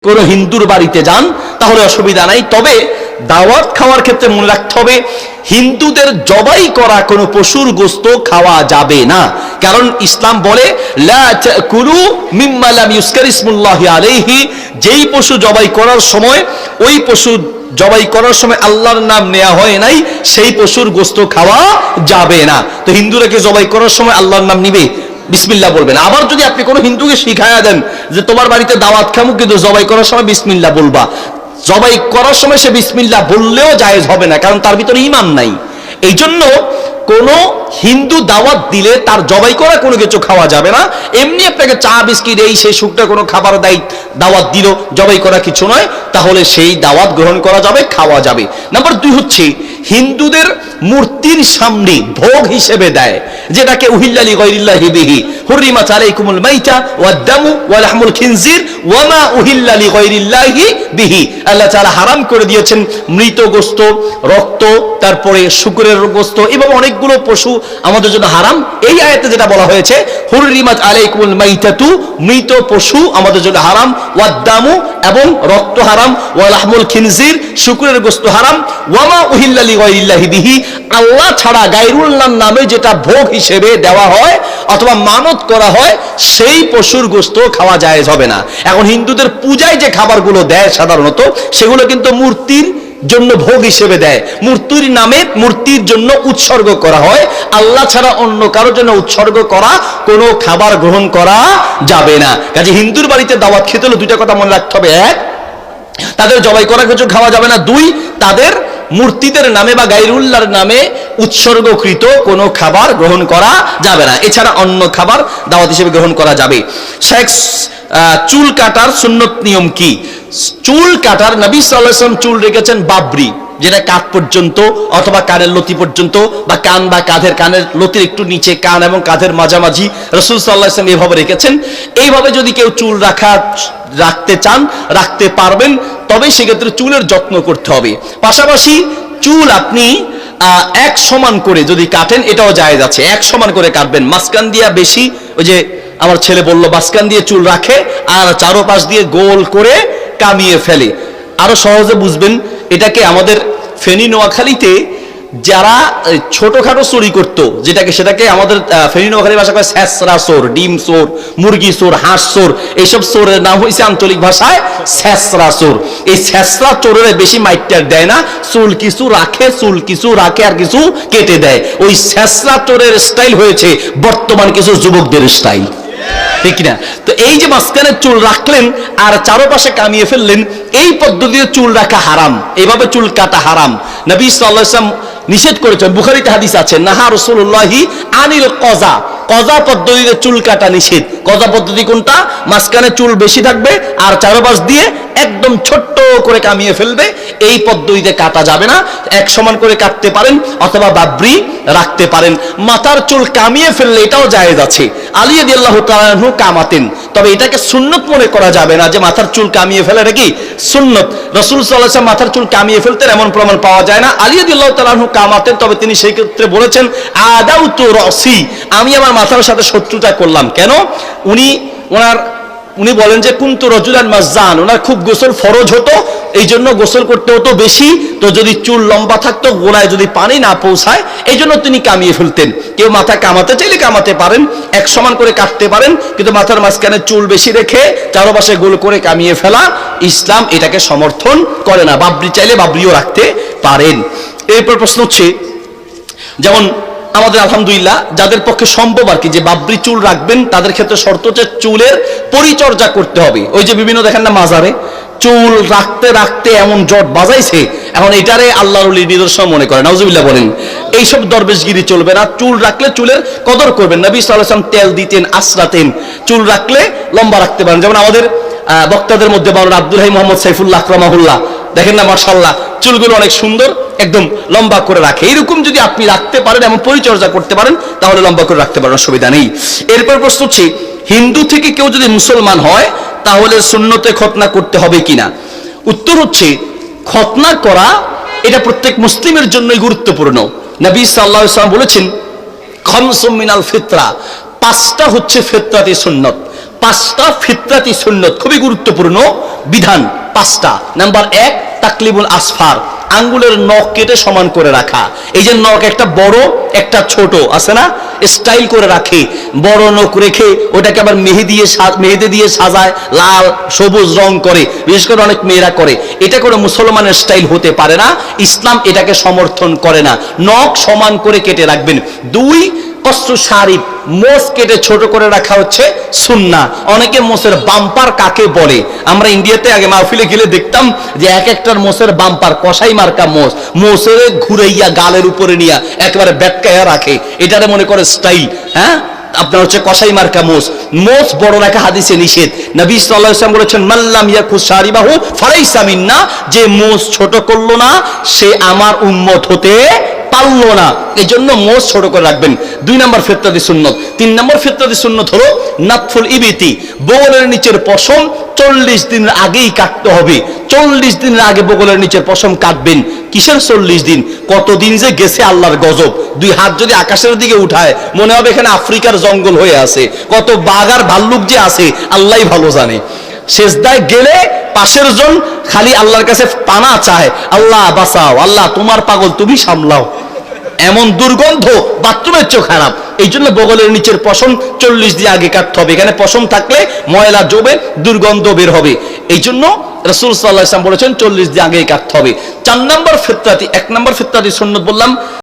কোনো হিন্দুর বাড়িতে যান তাহলে অসুবিধা নাই, তবে দাওয়াত খাওয়ার ক্ষেত্রে মনে রাখতে হবে হিন্দুদের জবাই করা কোনো পশুর গোশত খাওয়া যাবে না। কারণ ইসলাম বলে লা তাকুলু মিম্মা লাম ইউজকার ইসমুল্লাহি আলাইহি, যেই পশু জবাই করার সময় ওই পশু জবাই করার সময় আল্লাহর নাম নেওয়া হয় নাই সেই পশুর গোশত খাওয়া যাবে না। তো হিন্দুরা কি জবাই করার সময় আল্লাহর নাম নিবে? বিসমিল্লাহ বলবেন। আবার যদি আপনি কোনো হিন্দুকে শিখায়া দেন যে তোমার বাড়িতে দাওয়াত খামু কিন্তু জবাই করার সময় বিসমিল্লাহ বলবা, জবাই করার সময় সে বিসমিল্লাহ বললেও জায়েজ হবে না, কারণ তার ভিতরে ঈমান নাই। এই জন্য কোনো হিন্দু দাওয়াত দিলে তার জবাই করা কোনো কিছু খাওয়া যাবে না। এমনি আপনাকে চা বিস্কিট এই সেই শুকনা কোনো খাবার দাওয়াত দিল, জবাই করা কিছু নয়, তাহলে সেই দাওয়াত গ্রহণ করা যাবে, খাওয়া যাবে। নাম্বার 2 হচ্ছে হিন্দুদের মূর্তির সামনে ভোগ হিসেবে দেয়, যেটাকে উহিল্লা লিগাইরিল্লাহি বিহি, হুররিমাত আলাইকুমুল মাইতা ওয়াদ দামু ওয়া লাহমুল খিনজির ওয়া মা উহিল্লা লিগাইরিল্লাহি বিহি। আল্লাহ তাআলা হারাম করে দিয়েছেন মৃত গোশত, রক্ত, তারপরে শুকরের গোশত এবং অনেকগুলো পশু আমাদের জন্য হারাম। এই আয়াতে যেটা বলা হয়েছে হুররিমাত আলাইকুমুল মাইতাতু, মৃত পশু আমাদের জন্য হারাম, ওয়াদ দামু এবং রক্ত হারাম, ওয়া লাহমুল খিনজির শুকরের গোশত হারাম, ওয়া মা উহিল্লা লিগাইরিল্লাহি বিহি, আল্লাহ ছাড়া গায়রুল্লাহর নামে যেটা ভোগ হিসেবে দেওয়া হয় অথবা মানত করা হয় সেই পশুর গোশত খাওয়া জায়েজ হবে না। এখন হিন্দুদের পূজায় যে খাবারগুলো দেয় সাধারণত সেগুলো কিন্তু মূর্তির জন্য ভোগ হিসেবে দেয়, মূর্তির নামে মূর্তির জন্য উৎসর্গ করা হয়। আল্লাহ ছাড়া অন্য কারোর জন্য উৎসর্গ করা কোনো খাবার গ্রহণ করা যাবে না। কাজে হিন্দুর বাড়িতে দাওয়াত খেতে হলে 2টা কথা মনে রাখতে হবে। 1, তাদের জবাই করা কিছু খাওয়া যাবে না। 2, তাদের মূর্তিদের নামে বা গায়রুল্লাহর নামে উৎসর্গকৃত কোনো খাবার গ্রহণ করা যাবে না। এছাড়া অন্য খাবার দাওয়াত হিসেবে গ্রহণ করা যাবে। চুল কাটার সুন্নত নিয়ম কি? চুল কাটার নবী সাল্লাল্লাহু আলাইহি ওয়াসাল্লাম চুল রেখেছেন বাবরি, যেটা কাঁধ পর্যন্ত অথবা কানের লতি পর্যন্ত, বা কান বা কানের লতির একটু নিচে, কান এবং কাঁধের মাঝামাঝি রাসূল সাল্লাল্লাহু আলাইহি ওয়াসাল্লাম এভাবে রেখেছেন। এইভাবে যদি কেউ চুল রাখতে চান রাখতে পারবেন, তবে সেক্ষেত্রে চুলের যত্ন করতে হবে। পাশাপাশি চুল আপনি এক সমান করে যদি কাটেন এটাও জায়েজ আছে। এক সমান করে কাটবেন, মাঝখান দিয়ে বেশি, ওই যে আমার ছেলে বলল মাঝখান দিয়ে চুল রাখে আর চারোপাশ দিয়ে গোল করে কামিয়ে ফেলে। আরো সহজে বুঝবেন এটাকে আমাদের ফেনী নোয়াখালীতে যারা ছোটখাটো চুরি করতো, সেটাকে আমাদের ফেনী নোয়াখালী ভাষা কয় ছেঁচড়া চোর, ডিম চোর, মুরগি চোর, হাঁস চোর, এইসব চোরের নাম হয়েছে আঞ্চলিক ভাষায় ছেঁচড়া চোর। এই ছেঁচড়া চোরের বেশি মাইটার দেয় না, চুল কিছু রাখে আর কিছু কেটে দেয়। ওই ছেঁচড়া চোরের স্টাইল হয়েছে বর্তমান কিছু যুবকদের স্টাইল, ঠিক না? তো এই যে মাঝখানে চুল রাখলেন আর চারপাশে কামিয়ে ফেললেন, এই পদ্ধতিতে চুল রাখা হারাম, এইভাবে চুল কাটা হারাম। নবী সাল্লাল্লাহু আলাইহি ওয়াসাল্লাম নিষেধ করেছেন, বুখারীতে হাদিস আছে, নাহা রাসূলুল্লাহি আনিল কজা, কজা পদ্ধতিতে চুল কাটা নিষেধ। কজা পদ্ধতি কোনটা? মাঝখানে চুল বেশি থাকবে আর চারপাশ দিয়ে একদম ছোট্ট করে কামিয়ে ফেলবে, এই পদ্ধতিতে কাটা যাবে না। এক সমান করে কাটতে পারেন অথবা বাবরি রাখতে পারেন। মাথার চুল কামিয়ে ফেললে এটাও জায়েজ আছে। আলী রাদিয়াল্লাহু তাআলা আনহু কামাতেন, তবে এটাকে সুন্নত মনে করা যাবে না যে মাথার চুল কামিয়ে ফেলা এটা কি সুন্নত। রাসূল সাল্লাল্লাহু আলাইহি ওয়াসাল্লাম মাথার চুল কামিয়ে ফেলতেন এমন প্রমাণ পাওয়া যায় না। আলী রাদিয়াল্লাহু তাআলা আনহু কামাতেন, তবে তিনি সেই ক্ষেত্রে বলেছেন আদাউতু রাসি, আমি আমার মাথার সাথে শত্রুতা করলাম। কেন? উনি বলেন যে কুনতু রাজুলান মাজ্জান, ওনার খুব গোসল ফরজ হতো, এই জন্য গোসল করতে হতো বেশি। তো যদি চুল লম্বা থাকতো, গোড়ায় যদি পানি না পৌঁছায়, এই জন্য তিনি কামিয়ে ফেলতেন। কেউ মাথা কামাতে চাইলে কামাতে পারেন, এক সমান করে কাটতে পারেন, কিন্তু মাথার মাঝখানে চুল বেশি রেখে চারপাশে গোল করে কামিয়ে ফেলা ইসলাম এটাকে সমর্থন করে না। বাবরি চাইলে বাবরিও রাখতে পারেন। এরপর প্রশ্ন হচ্ছে, যেমন আমাদের আলহামদুলিল্লাহ যাদের পক্ষে সম্ভব আর কি যে বাবরি চুল রাখবেন, তাদের ক্ষেত্রে শর্ত হচ্ছে চুলের পরিচর্যা করতে হবে। ওই যে বিভিন্ন দেখেন না মাজারে চুল রাখতে রাখতে এমন জট বাজাইছে, এখন এটারে আল্লাহর ওলি নিদর্শন মনে করে, নাউজুবিল্লাহ বলেন। এইসব দরবেশগিরি চলবে না। চুল রাখলে চুলের কদর করবেন। নবী সাল্লাল্লাহু আলাইহি ওয়াসাল্লাম তেল দিতেন, আসরাতেন, চুল রাখলে লম্বা রাখতে পারেন। যেমন আমাদের বক্তাদের মধ্যে মাওলানা আব্দুল হাই মোহাম্মদ সাইফুল্লাহ আকরামাহুল্লাহ, দেখেন না মাশাআল্লাহ চুলগুলো অনেক সুন্দর, একদম লম্বা করে রাখে। এইরকম যদি আপনি রাখতে পারেন এবং পরিচর্যা করতে পারেন তাহলে লম্বা করে রাখতে পারেন, অসুবিধা নেই। এরপর প্রশ্ন হচ্ছে, হিন্দু থেকে কেউ যদি মুসলমান হয় তাহলে সুন্নতে খতনা করতে হবে কিনা? উত্তর হচ্ছে, খতনা করা এটা প্রত্যেক মুসলিমের জন্যই গুরুত্বপূর্ণ। নবী সাল্লাল্লাহু আলাইহি ওয়াসাল্লাম বলেছেন খামসুম মিনাল ফিতরা, পাঁচটা হচ্ছে ফিতরাতি সুন্নত, পাঁচটা ফিতরাতি সুন্নত, খুবই গুরুত্বপূর্ণ বিধান পাঁচটা। নাম্বার 1, তাকলিবুল আসফার, আঙ্গুলের নখ কেটে সমান করে রাখা। এই যে নখ একটা বড় একটা ছোট আছে না, স্টাইল করে রাখে, বড় নখ রেখে ওটাকে আবার মেহেদি দিয়ে সাজায়, লাল সবুজ রং করে, বিশেষ করে অনেক মেয়েরা করে। এটা করে মুসলমানের স্টাইল হতে পারে না, ইসলাম এটাকে সমর্থন করে না। নখ সমান করে কেটে রাখবেন। 2, কসরু শারিফ, মোষ কেটে ছোট করে রাখা হচ্ছে সুন্নাহ। অনেকে মোষের বাম্পার কাকে বলে, আমরা ইন্ডিয়াতে আগে মাহফিলে গেলে দেখতাম যে এক একটার মোষের বাম্পার, কসাই মার্কা মোষ, মোষের ঘুরাইয়া গালের উপরে নিয়ে একেবারে ব্যাটকায়া রাখে, এটারে মনে করে স্টাইল। হ্যাঁ, আপনার হচ্ছে কসাই মার্কা মোষ। মোষ বড় রাখা হাদিসে নিষেধ। নবী সাল্লাল্লাহু আলাইহি ওয়াসাল্লাম বলেছেন, মাল্লাম ইয়াকুস শারিবাহু ফালাইসা মিন্না, যে মোষ ছোট করলো না সে আমার উম্মত হতে পারলো না। এই জন্য মোষ ছোট করে রাখবেন। 2 নম্বর ফিতরাতি সুন্নত। 3 নম্বর ফিতরাতি সুন্নত হলো নাতফুল ইবিতি, বগলের নিচের পশম 40 দিনের আগেই কাটতে হবে। 40 দিনের আগে বগলের নিচের পশম কাটবেন। কিসের 40 দিন? কতদিন যে গেছে আল্লাহর গজব। 2 হাত যদি আকাশের দিকে উঠায় মনে হবে এখানে আফ্রিকার জঙ্গল হয়ে আছে, কত বাঘ আর ভাল্লুক যে আছে আল্লাহই ভালো জানে। সেজদায় গেলে পাশের জন খালি আল্লাহর কাছে পানা চায়, আল্লাহ বাঁচাও, আল্লাহ তোমার পাগল তুমি সামলাও, এমন দুর্গন্ধ, বাথরুমের চোখ খারাপ। এই জন্য বগলের নিচের পশম 40 দিন আগে কাটতে হবে। এখানে পশম থাকলে ময়লা জমে দুর্গন্ধ বের হবে। এই জন্য রাসূল সাল্লাল্লাহু আলাইহি ওয়াসাল্লাম বলেছেন 40 দিন আগে কাটতে হবে। 4 নম্বর ফিতরাতি, 1 নম্বর ফিতরাতি সুন্নত বললাম